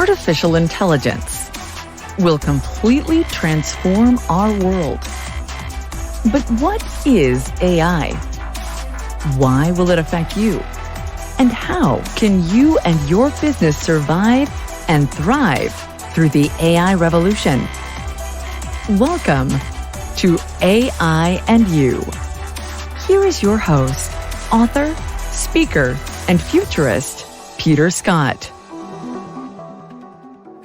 artificial intelligence will completely transform our world. But what is AI? Why will it affect you? And how can you and your business survive and thrive through the AI revolution? Welcome to AI and You. Here is your host, author, speaker, and futurist, Peter Scott.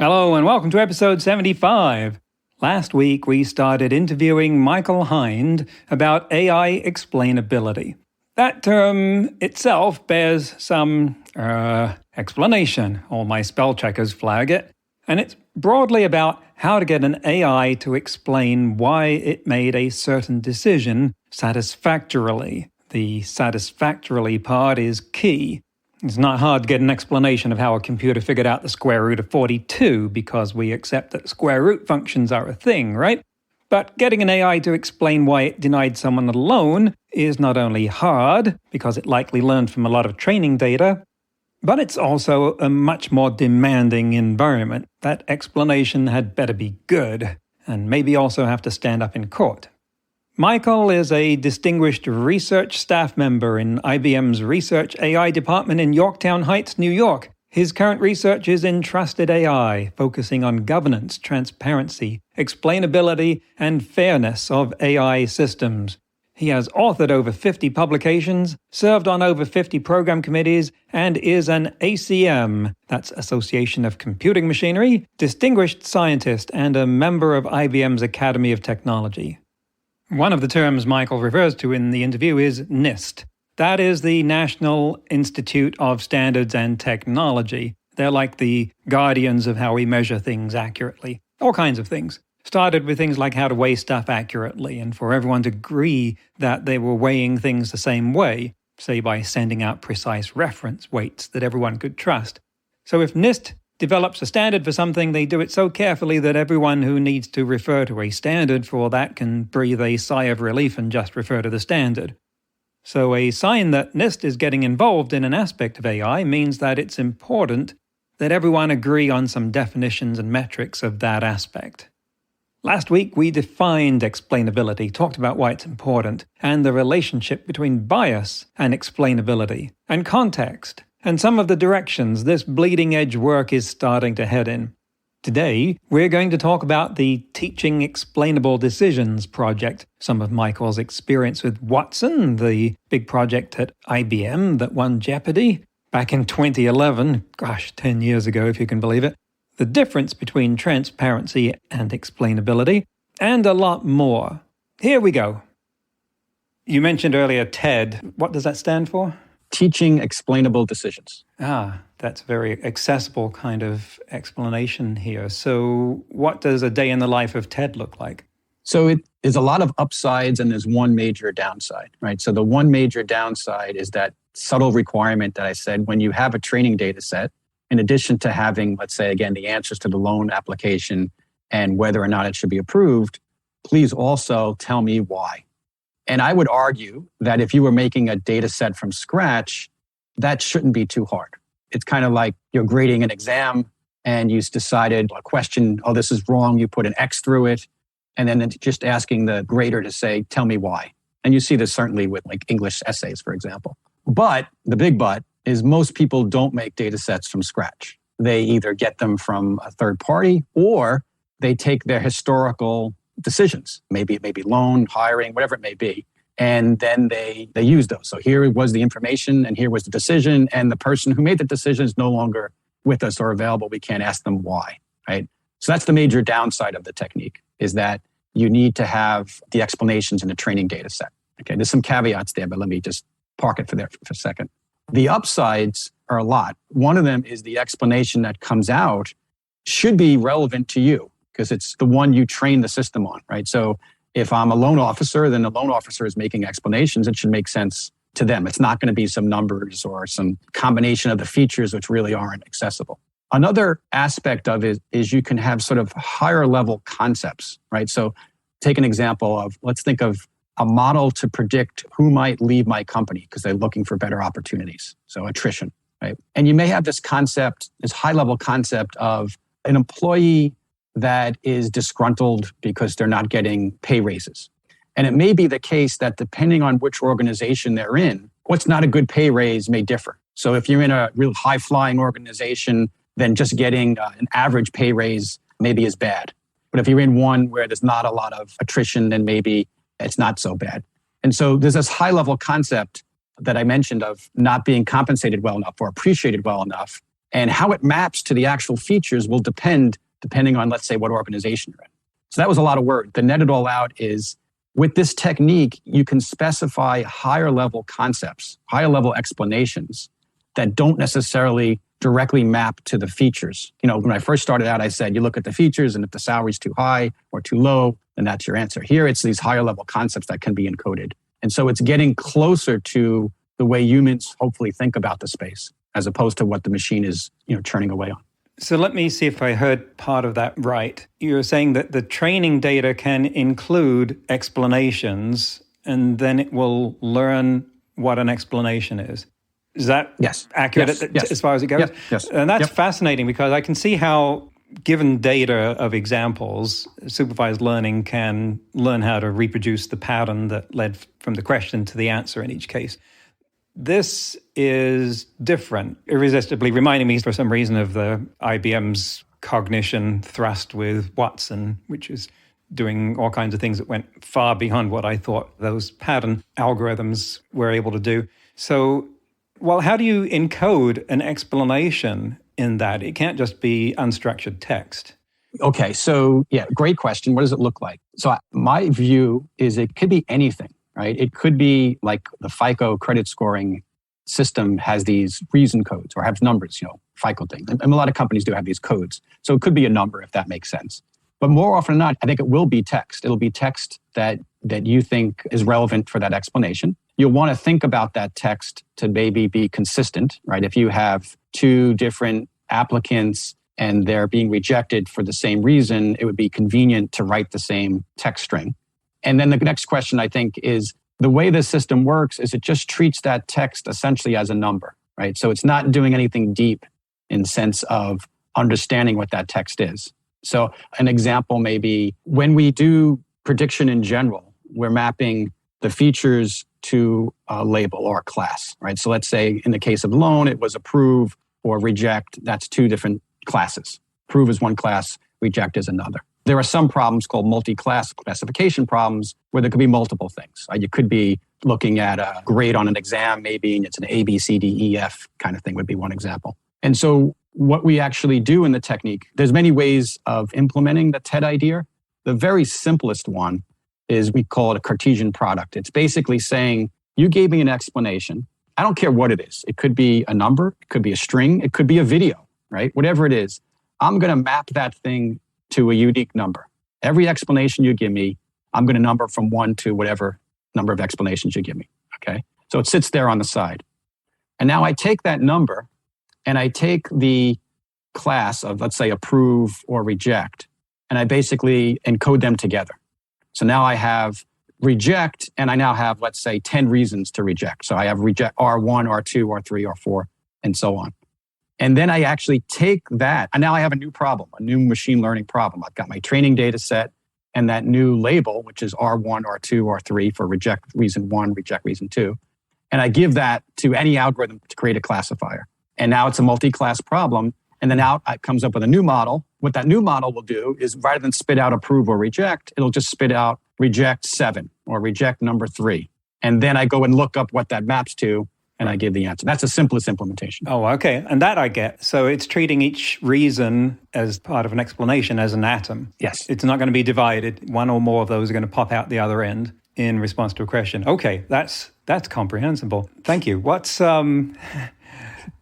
Hello and welcome to episode 75. Last week we started interviewing Michael Hind about AI explainability. That term itself bears some explanation, or my spell checkers flag it, and it's broadly about how to get an AI to explain why it made a certain decision satisfactorily. The satisfactorily part is key. It's not hard to get an explanation of how a computer figured out the square root of 42 because we accept that square root functions are a thing, right? But getting an AI to explain why it denied someone a loan is not only hard, because it likely learned from a lot of training data, but it's also a much more demanding environment. That explanation had better be good, and maybe also have to stand up in court. Michael is a distinguished research staff member in IBM's Research AI department in Yorktown Heights, New York. His current research is in trusted AI, focusing on governance, transparency, explainability, and fairness of AI systems. He has authored over 50 publications, served on over 50 program committees, and is an ACM, that's Association of Computing Machinery, distinguished scientist and a member of IBM's Academy of Technology. One of the terms Michael refers to in the interview is NIST. That is the National Institute of Standards and Technology. They're like the guardians of how we measure things accurately. All kinds of things. Started with things like how to weigh stuff accurately, and for everyone to agree that they were weighing things the same way, say by sending out precise reference weights that everyone could trust. So if NIST develops a standard for something, they do it so carefully that everyone who needs to refer to a standard for that can breathe a sigh of relief and just refer to the standard. So a sign that NIST is getting involved in an aspect of AI means that it's important that everyone agree on some definitions and metrics of that aspect. Last week we defined explainability, talked about why it's important, and the relationship between bias and explainability, and context, and some of the directions this bleeding-edge work is starting to head in. Today, we're going to talk about the Teaching Explainable Decisions project, some of Michael's experience with Watson, the big project at IBM that won Jeopardy back in 2011, 10 years ago if you can believe it, the difference between transparency and explainability, and a lot more. Here we go. You mentioned earlier TED. What does that stand for? Teaching Explainable Decisions. That's a very accessible kind of explanation here. So what does a day in the life of TED look like? So it is a lot of upsides and there's one major downside, right? So the one major downside is that subtle requirement that I said, when you have a training data set, in addition to having, let's say, again, the answers to the loan application and whether or not it should be approved, please also tell me why. And I would argue that if you were making a data set from scratch, that shouldn't be too hard. It's kind of like you're grading an exam and you decided a question, oh, this is wrong. You put an X through it. And then just asking the grader to say, tell me why. And you see this certainly with like English essays, for example. But the big but is most people don't make data sets from scratch. They either get them from a third party or they take their historical decisions. Maybe it may be loan, hiring, whatever it may be. And then they use those. So here was the information and here was the decision. And the person who made the decision is no longer with us or available. We can't ask them why, right? So that's the major downside of the technique, is that you need to have the explanations in the training data set. Okay, there's some caveats there, but let me just park it for a second. The upsides are a lot. One of them is the explanation that comes out should be relevant to you because it's the one you train the system on, right? So if I'm a loan officer, then the loan officer is making explanations. It should make sense to them. It's not going to be some numbers or some combination of the features which really aren't accessible. Another aspect of it is you can have sort of higher level concepts, right? So take an example of, let's think of a model to predict who might leave my company because they're looking for better opportunities. So attrition. right? And you may have this concept, this high-level concept of an employee that is disgruntled because they're not getting pay raises. And it may be the case that depending on which organization they're in, what's not a good pay raise may differ. So if you're in a real high-flying organization, then just getting an average pay raise maybe is bad. But if you're in one where there's not a lot of attrition, then maybe it's not so bad. And so there's this high-level concept that I mentioned of not being compensated well enough or appreciated well enough. And how it maps to the actual features will depending on, let's say, what organization you're in. So that was a lot of work. To net it all out is, with this technique, you can specify higher level concepts, higher level explanations that don't necessarily directly map to the features. When I first started out, I said, you look at the features, and if the salary's too high or too low, then that's your answer. Here, it's these higher level concepts that can be encoded. And so it's getting closer to the way humans hopefully think about the space, as opposed to what the machine is, churning away on. So let me see if I heard part of that right. You're saying that the training data can include explanations, and then it will learn what an explanation is. Is that accurate as far as it goes? Yes. And that's fascinating, because I can see how, given data of examples, supervised learning can learn how to reproduce the pattern that led from the question to the answer in each case. This is different, irresistibly reminding me for some reason of the IBM's cognition thrust with Watson, which is doing all kinds of things that went far beyond what I thought those pattern algorithms were able to do. So, how do you encode an explanation in that? It can't just be unstructured text. Okay, so great question. What does it look like? So my view is it could be anything. Right? It could be like the FICO credit scoring system has these reason codes or has numbers, FICO thing. And a lot of companies do have these codes. So it could be a number, if that makes sense. But more often than not, I think it will be text. It'll be text that you think is relevant for that explanation. You'll want to think about that text to maybe be consistent, right? If you have two different applicants and they're being rejected for the same reason, it would be convenient to write the same text string. And then the next question, I think, is the way the system works is it just treats that text essentially as a number, right? So it's not doing anything deep in the sense of understanding what that text is. So an example may be when we do prediction in general, we're mapping the features to a label or a class, right? So let's say in the case of loan, it was approve or reject. That's two different classes. Approve is one class, reject is another. There are some problems called multi-class classification problems where there could be multiple things. You could be looking at a grade on an exam, maybe, and it's an A, B, C, D, E, F kind of thing would be one example. And so what we actually do in the technique, there's many ways of implementing the TED idea. The very simplest one is we call it a Cartesian product. It's basically saying, you gave me an explanation. I don't care what it is. It could be a number, it could be a string, it could be a video, right? Whatever it is, I'm going to map that thing to a unique number. Every explanation you give me, I'm going to number from 1 to whatever number of explanations you give me, okay? So it sits there on the side. And now I take that number and I take the class of, let's say, approve or reject, and I basically encode them together. So now I have reject, and I now have, let's say, 10 reasons to reject. So I have reject R1, R2, R3, R4, and so on. And then I actually take that, and now I have a new problem, a new machine learning problem. I've got my training data set and that new label, which is R1, R2, R3 for reject reason 1, reject reason 2. And I give that to any algorithm to create a classifier. And now it's a multi-class problem. And then out it comes up with a new model. What that new model will do is rather than spit out approve or reject, it'll just spit out reject 7 or reject number 3. And then I go and look up what that maps to, and I give the answer. That's the simplest implementation. Oh, okay. And that I get. So it's treating each reason as part of an explanation as an atom. Yes. It's not going to be divided. One or more of those are going to pop out the other end in response to a question. Okay, that's comprehensible. Thank you.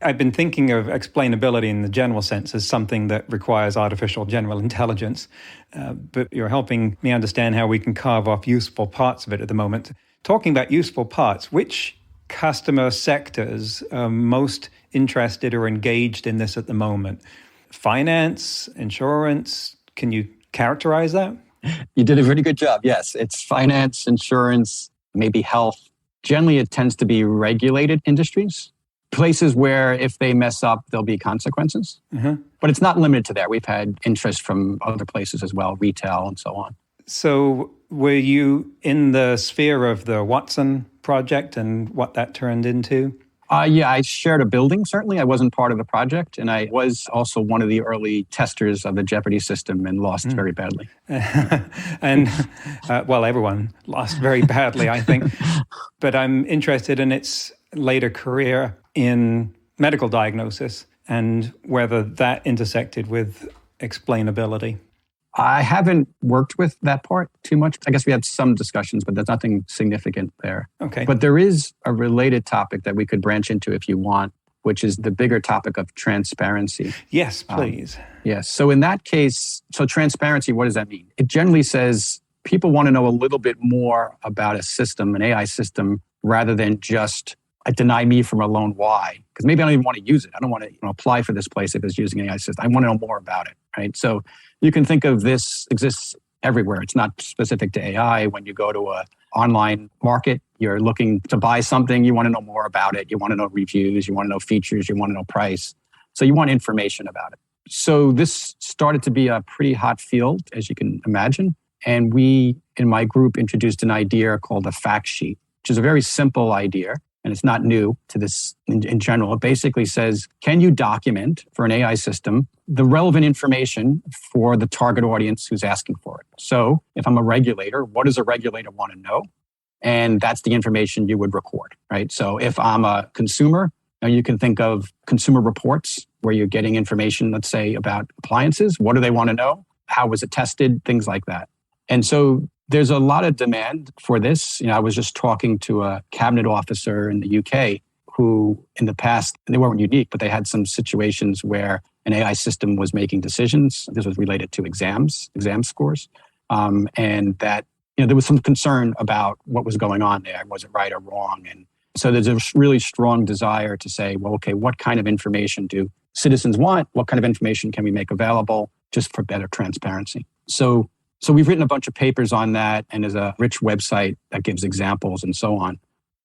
I've been thinking of explainability in the general sense as something that requires artificial general intelligence, but you're helping me understand how we can carve off useful parts of it at the moment. Talking about useful parts, which customer sectors are most interested or engaged in this at the moment? Finance, insurance, can you characterize that? You did a pretty good job. Yes, it's finance, insurance, maybe health. Generally, it tends to be regulated industries. Places where if they mess up, there'll be consequences. But it's not limited to that. We've had interest from other places as well, retail and so on. So were you in the sphere of the Watson project and what that turned into? Yeah, I shared a building, certainly. I wasn't part of the project. And I was also one of the early testers of the Jeopardy system and lost very badly. And, everyone lost very badly, I think. But I'm interested in its later career in medical diagnosis and whether that intersected with explainability. I haven't worked with that part too much. I guess we had some discussions, but there's nothing significant there. Okay. But there is a related topic that we could branch into if you want, which is the bigger topic of transparency. Yes, please. Yes. So in that case, transparency, what does that mean? It generally says people want to know a little bit more about a system, an AI system, rather than just deny me from a loan why. Because maybe I don't even want to use it. I don't want to apply for this place if it's using an AI system. I want to know more about it, right? So you can think of this exists everywhere. It's not specific to AI. When you go to an online market, you're looking to buy something, you want to know more about it. You want to know reviews, you want to know features, you want to know price. So you want information about it. So this started to be a pretty hot field, as you can imagine. And we, in my group, introduced an idea called a fact sheet, which is a very simple idea. And it's not new to this in general. It basically says, can you document for an AI system the relevant information for the target audience who's asking for it? So if I'm a regulator, what does a regulator want to know? And that's the information you would record, right? So if I'm a consumer, you can think of consumer reports where you're getting information, let's say, about appliances. What do they want to know? How was it tested? Things like that. And so there's a lot of demand for this. I was just talking to a cabinet officer in the UK who in the past, and they weren't unique, but they had some situations where an AI system was making decisions. This was related to exam scores. And that, there was some concern about what was going on there. Was it right or wrong? And so there's a really strong desire to say, well, okay, what kind of information do citizens want? What kind of information can we make available just for better transparency? So we've written a bunch of papers on that, and there's a rich website that gives examples and so on.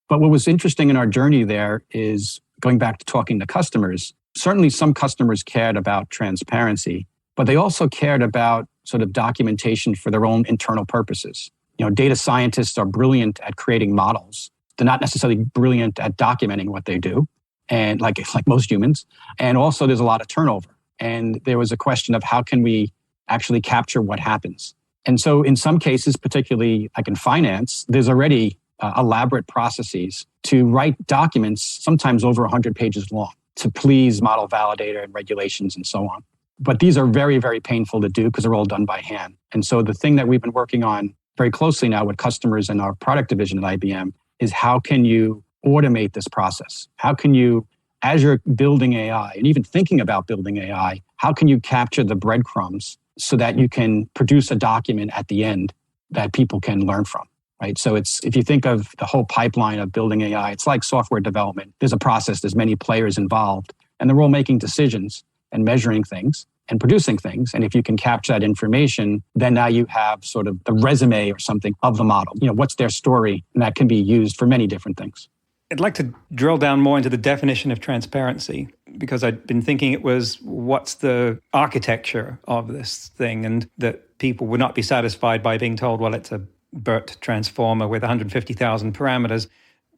But what was interesting in our journey there is going back to talking to customers. Certainly some customers cared about transparency, but they also cared about sort of documentation for their own internal purposes. Data scientists are brilliant at creating models. They're not necessarily brilliant at documenting what they do, and like most humans. And also there's a lot of turnover. And there was a question of how can we actually capture what happens? And so in some cases, particularly like in finance, there's already elaborate processes to write documents, sometimes over 100 pages long, to please model validator and regulations and so on. But these are very, very painful to do because they're all done by hand. And so the thing that we've been working on very closely now with customers in our product division at IBM is how can you automate this process? How can you, as you're building AI and even thinking about building AI, how can you capture the breadcrumbs so that you can produce a document at the end that people can learn from, right? So if you think of the whole pipeline of building AI, it's like software development. There's a process, there's many players involved, and they're all making decisions and measuring things and producing things. And if you can capture that information, then now you have sort of the resume or something of the model. What's their story? And that can be used for many different things. I'd like to drill down more into the definition of transparency, because I'd been thinking it was what's the architecture of this thing, and that people would not be satisfied by being told, well, it's a BERT transformer with 150,000 parameters.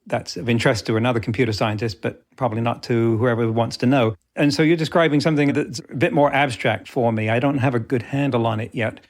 That's of interest to another computer scientist, but probably not to whoever wants to know. And so you're describing something that's a bit more abstract for me. I don't have a good handle on it yet.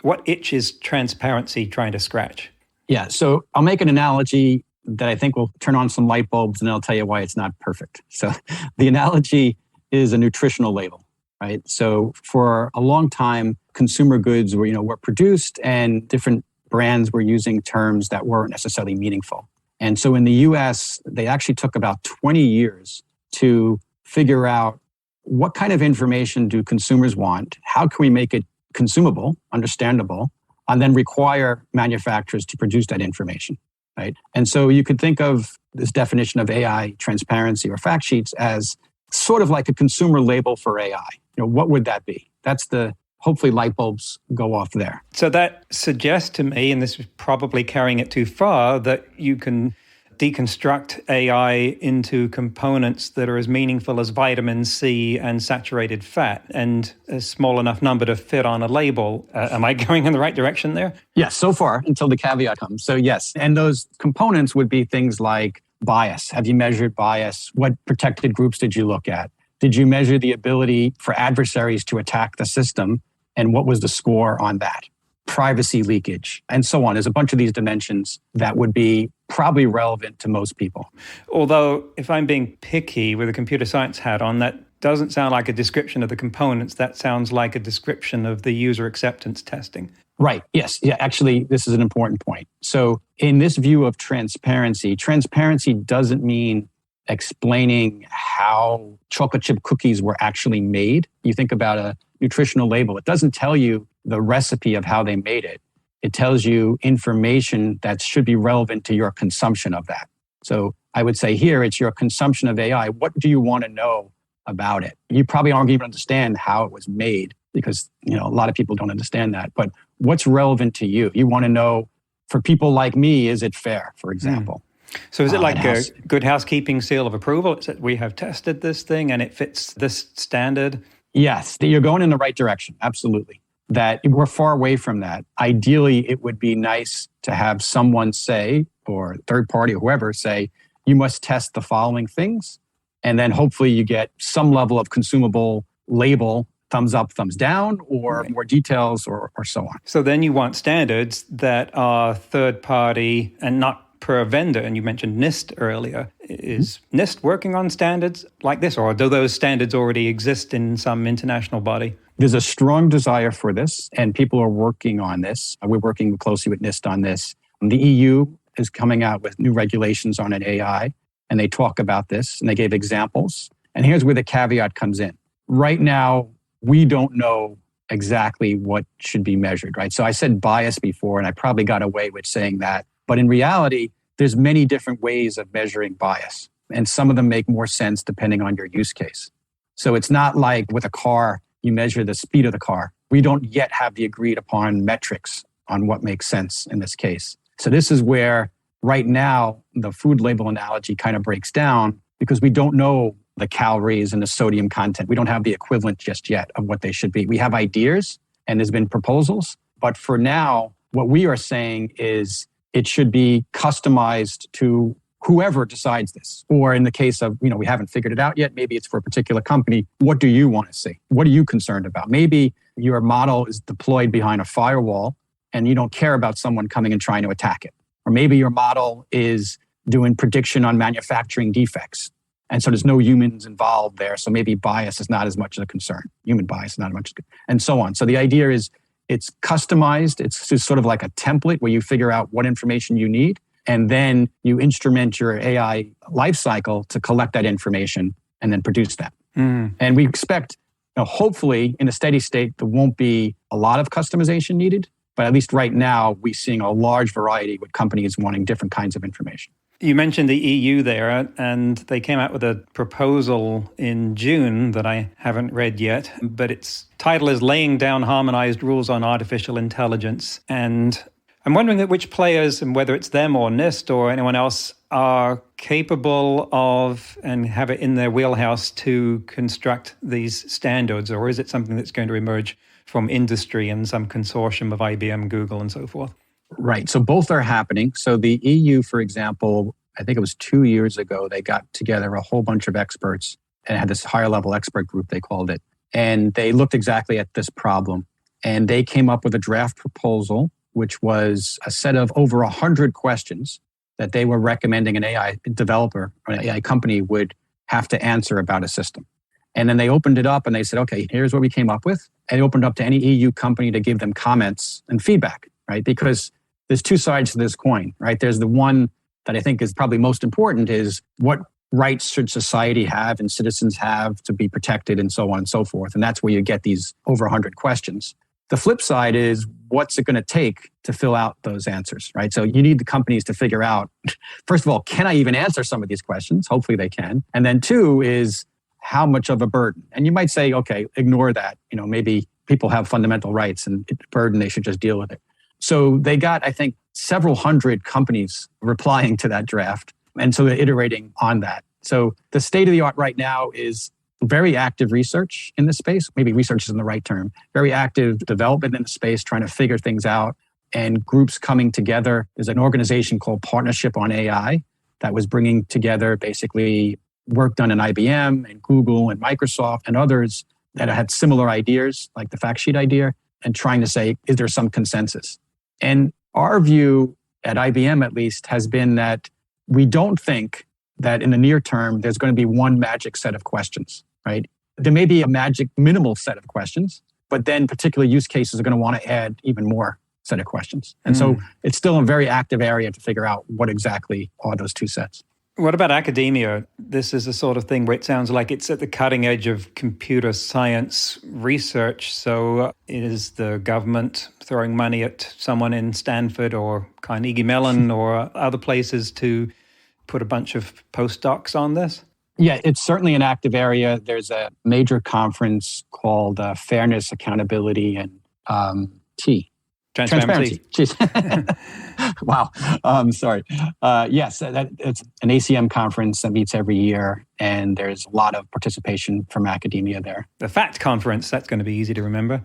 What itch is transparency trying to scratch? Yeah, so I'll make an analogy that I think will turn on some light bulbs, and I'll tell you why it's not perfect. So the analogy is a nutritional label, right? So for a long time, consumer goods were produced, and different brands were using terms that weren't necessarily meaningful. And so in the US, they actually took about 20 years to figure out what kind of information do consumers want? How can we make it consumable, understandable, and then require manufacturers to produce that information, right? And so you could think of this definition of AI transparency or fact sheets as sort of like a consumer label for AI. What would that be? That's hopefully light bulbs go off there. So that suggests to me, and this is probably carrying it too far, that you can deconstruct AI into components that are as meaningful as vitamin C and saturated fat and a small enough number to fit on a label. Am I going in the right direction there? Yes, so far, until the caveat comes. So yes, and those components would be things like bias. Have you measured bias? What protected groups did you look at? Did you measure the ability for adversaries to attack the system? And what was the score on that? Privacy leakage, and so on. There's a bunch of these dimensions that would be probably relevant to most people. Although, if I'm being picky with a computer science hat on, that doesn't sound like a description of the components. That sounds like a description of the user acceptance testing. Right. Yes. Yeah. Actually, this is an important point. So in this view of transparency doesn't mean explaining how chocolate chip cookies were actually made. You think about a nutritional label. It doesn't tell you the recipe of how they made it. It tells you information that should be relevant to your consumption of that. So I would say here, it's your consumption of AI. What do you want to know about it? You probably aren't even understand how it was made because, a lot of people don't understand that. But what's relevant to you? You want to know, for people like me, is it fair, for example? So is it like a good housekeeping seal of approval? It's that we have tested this thing and it fits this standard? Yes, you're going in the right direction. Absolutely. That we're far away from that. Ideally, it would be nice to have someone say, or third party or whoever say, you must test the following things. And then hopefully you get some level of consumable label, thumbs up, thumbs down, or more details or so on. So then you want standards that are third party and not per vendor. And you mentioned NIST earlier. Is NIST working on standards like this, or do those standards already exist in some international body? There's a strong desire for this, and people are working on this. We're working closely with NIST on this. The EU is coming out with new regulations on an AI, and they talk about this, and they gave examples. And here's where the caveat comes in. Right now, we don't know exactly what should be measured, right? So I said bias before, and I probably got away with saying that. But in reality, there's many different ways of measuring bias, and some of them make more sense depending on your use case. So it's not like with a car, you measure the speed of the car. We don't yet have the agreed upon metrics on what makes sense in this case. So this is where right now the food label analogy kind of breaks down because we don't know the calories and the sodium content. We don't have the equivalent just yet of what they should be. We have ideas and there's been proposals, but for now, what we are saying is it should be customized to whoever decides this. Or in the case of, we haven't figured it out yet, maybe it's for a particular company. What do you want to see? What are you concerned about? Maybe your model is deployed behind a firewall and you don't care about someone coming and trying to attack it. Or maybe your model is doing prediction on manufacturing defects. And so there's no humans involved there. So maybe bias is not as much of a concern. Human bias is not as much, and so on. So the idea is it's customized. It's just sort of like a template where you figure out what information you need. And then you instrument your AI lifecycle to collect that information and then produce that. And we expect, hopefully in a steady state, there won't be a lot of customization needed. But at least right now, we're seeing a large variety with companies wanting different kinds of information. You mentioned the EU there, and they came out with a proposal in June that I haven't read yet, but its title is Laying Down Harmonized Rules on Artificial Intelligence. And I'm wondering which players, and whether it's them or NIST or anyone else, are capable of and have it in their wheelhouse to construct these standards, or is it something that's going to emerge from industry and some consortium of IBM, Google, and so forth? Right. So both are happening. So the EU, for example, I think it was 2 years ago, they got together a whole bunch of experts and had this higher level expert group, they called it. And they looked exactly at this problem. And they came up with a draft proposal, which was a set of over 100 questions that they were recommending an AI developer or an AI company would have to answer about a system. And then they opened it up and they said, okay, here's what we came up with. And it opened up to any EU company to give them comments and feedback, right? Because there's two sides to this coin, right? There's the one that I think is probably most important is what rights should society have and citizens have to be protected and so on and so forth. And that's where you get these over 100 questions. The flip side is what's it going to take to fill out those answers, right? So you need the companies to figure out, first of all, can I even answer some of these questions? Hopefully they can. And then two is how much of a burden? And you might say, okay, ignore that. Maybe people have fundamental rights and it's a burden, they should just deal with it. So they got, I think, several hundred companies replying to that draft. And so we're iterating on that. So the state of the art right now is very active research in this space. Maybe research isn't the right term. Very active development in the space, trying to figure things out, and groups coming together. There's an organization called Partnership on AI that was bringing together basically work done in IBM and Google and Microsoft and others that had similar ideas, like the fact sheet idea, and trying to say, is there some consensus? And our view at IBM, at least, has been that we don't think that in the near term, there's going to be one magic set of questions, right? There may be a magic minimal set of questions, but then particular use cases are going to want to add even more set of questions. And so it's still a very active area to figure out what exactly are those two sets. What about academia? This is the sort of thing where it sounds like it's at the cutting edge of computer science research. So is the government throwing money at someone in Stanford or Carnegie Mellon or other places to put a bunch of postdocs on this? Yeah, it's certainly an active area. There's a major conference called Fairness, Accountability, and Transparency. Jeez. Wow. Sorry. Yes, it's an ACM conference that meets every year, and there's a lot of participation from academia there. The FACT conference, that's going to be easy to remember.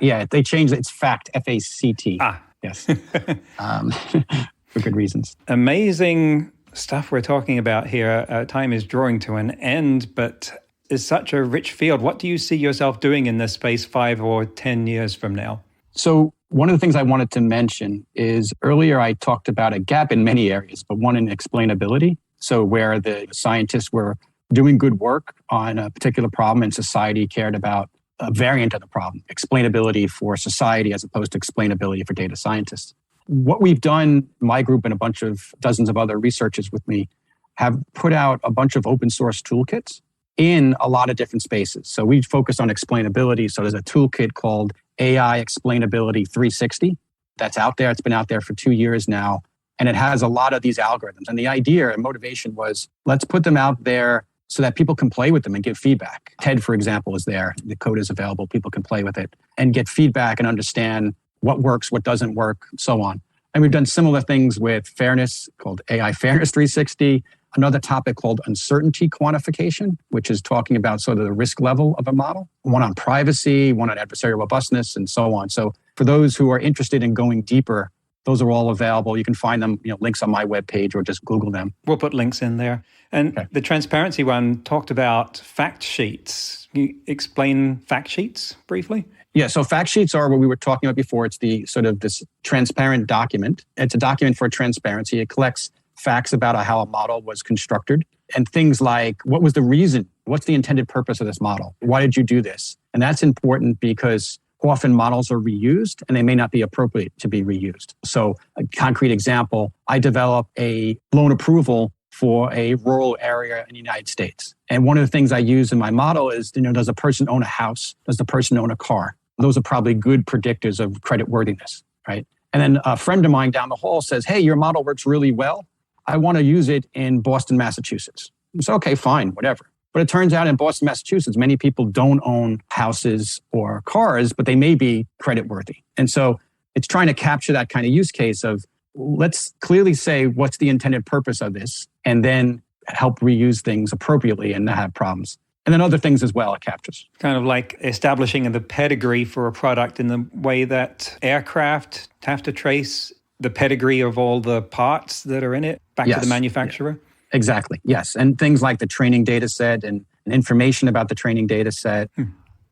Yeah, they changed it. It's FACT, F-A-C-T. Yes. For good reasons. Amazing stuff we're talking about here. Time is drawing to an end, but it's such a rich field. What do you see yourself doing in this space 5 or 10 years from now? So one of the things I wanted to mention is earlier I talked about a gap in many areas, but one in explainability. So where the scientists were doing good work on a particular problem and society cared about a variant of the problem, explainability for society as opposed to explainability for data scientists. What we've done, my group and a bunch of dozens of other researchers with me, have put out a bunch of open source toolkits in a lot of different spaces. So we focus on explainability. So there's a toolkit called AI Explainability 360 that's out there. It's been out there for 2 years now. And it has a lot of these algorithms. And the idea and motivation was, let's put them out there so that people can play with them and give feedback. TED, for example, is there. The code is available. People can play with it and get feedback and understand what works, what doesn't work, so on. And we've done similar things with fairness called AI Fairness 360, another topic called uncertainty quantification, which is talking about sort of the risk level of a model, one on privacy, one on adversarial robustness, and so on. So for those who are interested in going deeper, those are all available. You can find them, links on my webpage or just Google them. We'll put links in there. And The transparency one talked about fact sheets. Can you explain fact sheets briefly? Yeah, so fact sheets are what we were talking about before. It's the sort of this transparent document. It's a document for transparency. It collects facts about how a model was constructed and things like, what was the reason? What's the intended purpose of this model? Why did you do this? And that's important because often models are reused and they may not be appropriate to be reused. So a concrete example, I developed a loan approval for a rural area in the United States. And one of the things I use in my model is, does a person own a house? Does the person own a car? Those are probably good predictors of creditworthiness, right? And then a friend of mine down the hall says, hey, your model works really well. I want to use it in Boston, Massachusetts. It's okay, fine, whatever. But it turns out in Boston, Massachusetts, many people don't own houses or cars, but they may be creditworthy. And so it's trying to capture that kind of use case of, let's clearly say what's the intended purpose of this, and then help reuse things appropriately and not have problems. And then other things as well it captures. Kind of like establishing the pedigree for a product in the way that aircraft have to trace the pedigree of all the parts that are in it back to the manufacturer? Yeah. Exactly, yes. And things like the training data set and information about the training data set.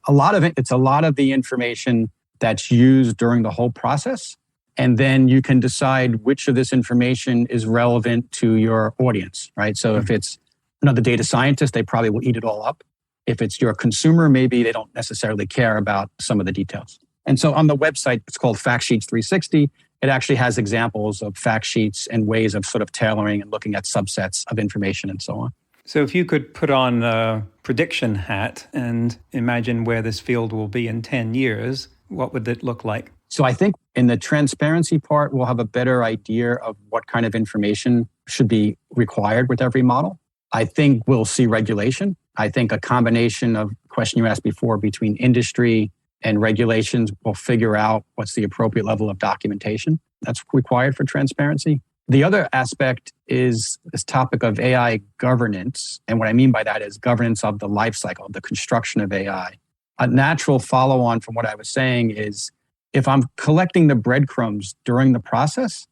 A lot of it, it's a lot of the information that's used during the whole process. And then you can decide which of this information is relevant to your audience, right? So if it's another data scientist, they probably will eat it all up. If it's your consumer, maybe they don't necessarily care about some of the details. And so on the website, it's called Fact Sheets 360. It actually has examples of fact sheets and ways of sort of tailoring and looking at subsets of information and so on. So if you could put on a prediction hat and imagine where this field will be in 10 years, what would it look like? So I think in the transparency part, we'll have a better idea of what kind of information should be required with every model. I think we'll see regulation. I think a combination of the question you asked before between industry and regulations will figure out what's the appropriate level of documentation that's required for transparency. The other aspect is this topic of AI governance. And what I mean by that is governance of the life cycle, the construction of AI. A natural follow-on from what I was saying is if I'm collecting the breadcrumbs during the process,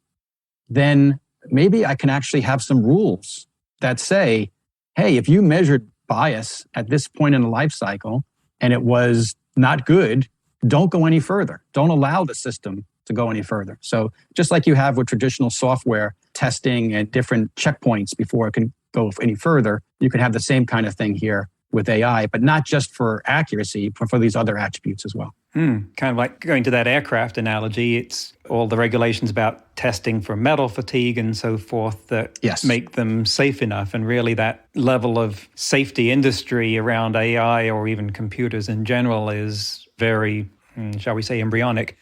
then maybe I can actually have some rules that say, hey, if you measured bias at this point in the life cycle and it was not good, don't go any further. Don't allow the system to go any further. So just like you have with traditional software testing and different checkpoints before it can go any further, you can have the same kind of thing here with AI, but not just for accuracy, but for these other attributes as well. Kind of like going to that aircraft analogy, it's all the regulations about testing for metal fatigue and so forth that make them safe enough. And really that level of safety industry around AI or even computers in general is very, shall we say, embryonic.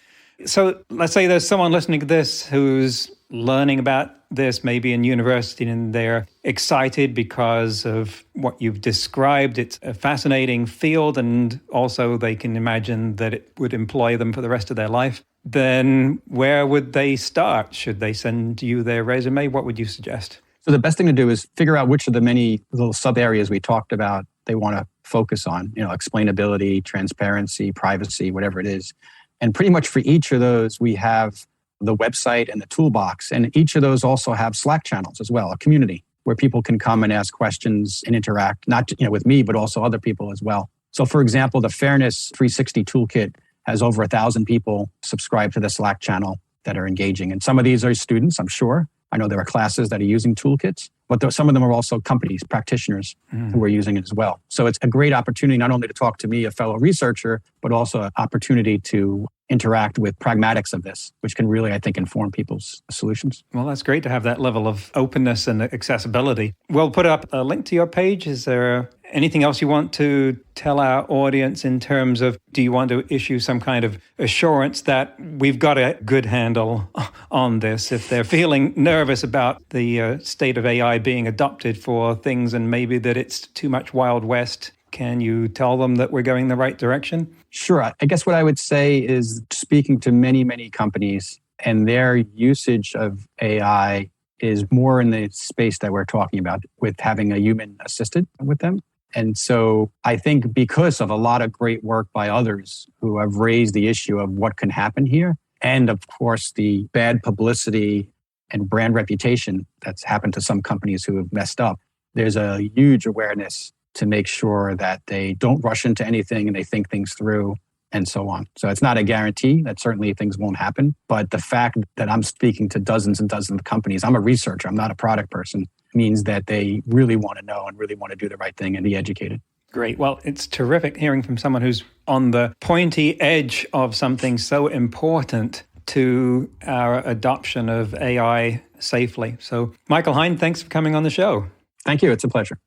So let's say there's someone listening to this who's learning about this, maybe in university, and they're excited because of what you've described. It's a fascinating field, and also they can imagine that it would employ them for the rest of their life. Then where would they start? Should they send you their resume? What would you suggest? So the best thing to do is figure out which of the many little sub areas we talked about they want to focus on, explainability, transparency, privacy, whatever it is. And pretty much for each of those, we have the website and the toolbox. And each of those also have Slack channels as well, a community where people can come and ask questions and interact, not with me, but also other people as well. So for example, the Fairness 360 Toolkit has over 1,000 people subscribed to the Slack channel that are engaging. And some of these are students, I'm sure. I know there are classes that are using toolkits, but some of them are also companies, practitioners who are using it as well. So it's a great opportunity not only to talk to me, a fellow researcher, but also an opportunity to interact with pragmatics of this, which can really, I think, inform people's solutions. Well, that's great to have that level of openness and accessibility. We'll put up a link to your page. Is there anything else you want to tell our audience in terms of, do you want to issue some kind of assurance that we've got a good handle on this? If they're feeling nervous about the state of AI being adopted for things and maybe that it's too much Wild West, can you tell them that we're going the right direction? Sure. I guess what I would say is speaking to many, many companies and their usage of AI is more in the space that we're talking about with having a human assistant with them. And so I think because of a lot of great work by others who have raised the issue of what can happen here, and of course the bad publicity and brand reputation that's happened to some companies who have messed up, there's a huge awareness to make sure that they don't rush into anything and they think things through and so on. So it's not a guarantee that certainly things won't happen. But the fact that I'm speaking to dozens and dozens of companies, I'm a researcher, I'm not a product person, means that they really want to know and really want to do the right thing and be educated. Great. Well, it's terrific hearing from someone who's on the pointy edge of something so important to our adoption of AI safely. So, Michael Hind, thanks for coming on the show. Thank you. It's a pleasure.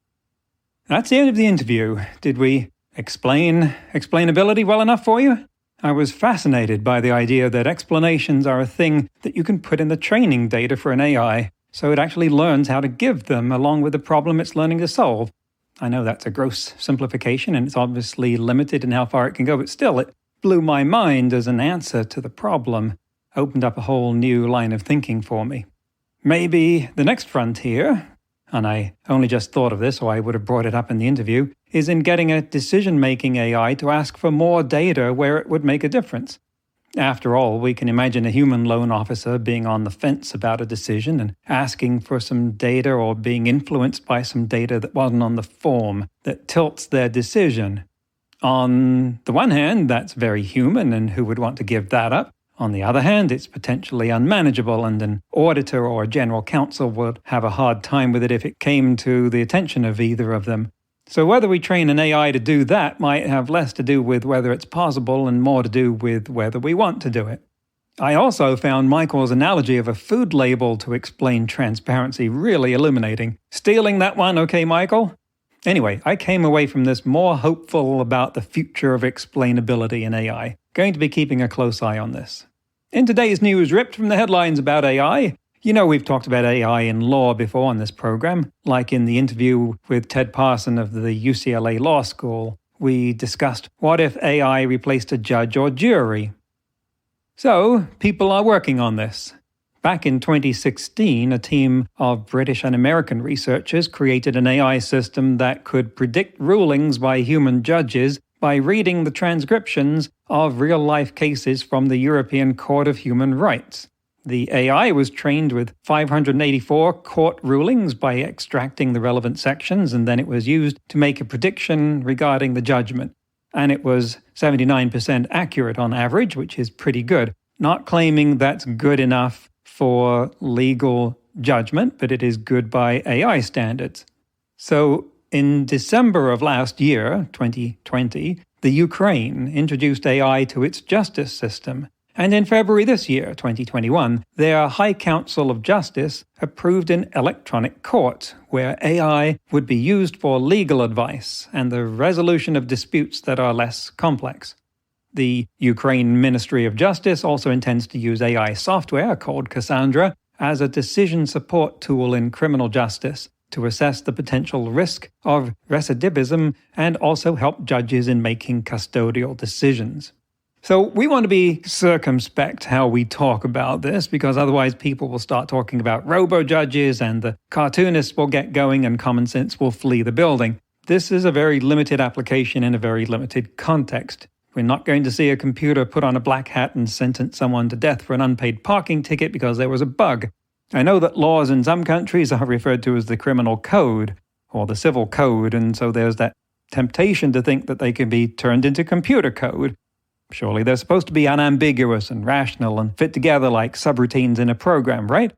That's the end of the interview. Did we explain explainability well enough for you? I was fascinated by the idea that explanations are a thing that you can put in the training data for an AI, so it actually learns how to give them along with the problem it's learning to solve. I know that's a gross simplification and it's obviously limited in how far it can go, but still it blew my mind as an answer to the problem, opened up a whole new line of thinking for me. Maybe the next frontier, and I only just thought of this, or I would have brought it up in the interview, is in getting a decision-making AI to ask for more data where it would make a difference. After all, we can imagine a human loan officer being on the fence about a decision and asking for some data or being influenced by some data that wasn't on the form that tilts their decision. On the one hand, that's very human, and who would want to give that up? On the other hand, it's potentially unmanageable, and an auditor or a general counsel would have a hard time with it if it came to the attention of either of them. So whether we train an AI to do that might have less to do with whether it's possible and more to do with whether we want to do it. I also found Michael's analogy of a food label to explain transparency really illuminating. Stealing that one, okay, Michael? Anyway, I came away from this more hopeful about the future of explainability in AI. Going to be keeping a close eye on this. In today's news, ripped from the headlines about AI, you know we've talked about AI in law before on this program, like in the interview with Ted Parson of the UCLA Law School. We discussed what if AI replaced a judge or jury. So, people are working on this. Back in 2016, a team of British and American researchers created an AI system that could predict rulings by human judges by reading the transcriptions of real-life cases from the European Court of Human Rights. The AI was trained with 584 court rulings by extracting the relevant sections, and then it was used to make a prediction regarding the judgment. And it was 79% accurate on average, which is pretty good. Not claiming that's good enough for legal judgment, but it is good by AI standards. So in December of last year, 2020, the Ukraine introduced AI to its justice system. And in February this year, 2021, their High Council of Justice approved an electronic court where AI would be used for legal advice and the resolution of disputes that are less complex. The Ukraine Ministry of Justice also intends to use AI software called Cassandra as a decision support tool in criminal justice to assess the potential risk of recidivism and also help judges in making custodial decisions. So we want to be circumspect how we talk about this, because otherwise people will start talking about robo-judges and the cartoonists will get going and common sense will flee the building. This is a very limited application in a very limited context. We're not going to see a computer put on a black hat and sentence someone to death for an unpaid parking ticket because there was a bug. I know that laws in some countries are referred to as the criminal code or the civil code, and so there's that temptation to think that they can be turned into computer code. Surely they're supposed to be unambiguous and rational and fit together like subroutines in a program, right?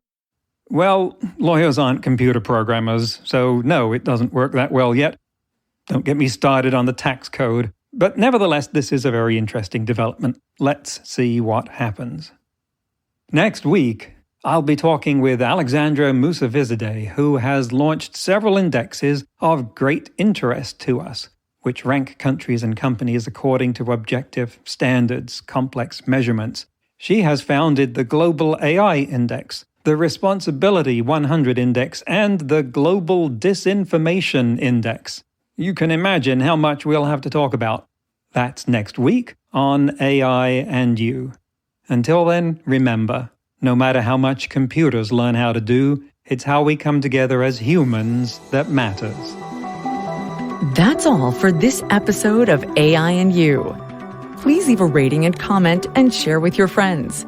Well, lawyers aren't computer programmers, so no, it doesn't work that well yet. Don't get me started on the tax code. But nevertheless, this is a very interesting development. Let's see what happens. Next week, I'll be talking with Alexandra Musavizadeh, who has launched several indexes of great interest to us, which rank countries and companies according to objective standards, complex measurements. She has founded the Global AI Index, the Responsibility 100 Index, and the Global Disinformation Index. You can imagine how much we'll have to talk about. That's next week on AI and You. Until then, remember, no matter how much computers learn how to do, it's how we come together as humans that matters. That's all for this episode of AI and You. Please leave a rating and comment and share with your friends.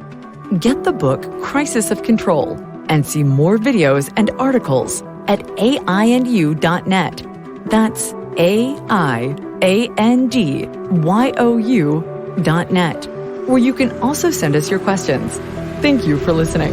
Get the book Crisis of Control and see more videos and articles at AIandyou.net. That's AIANDYOU.net, where you can also send us your questions. Thank you for listening.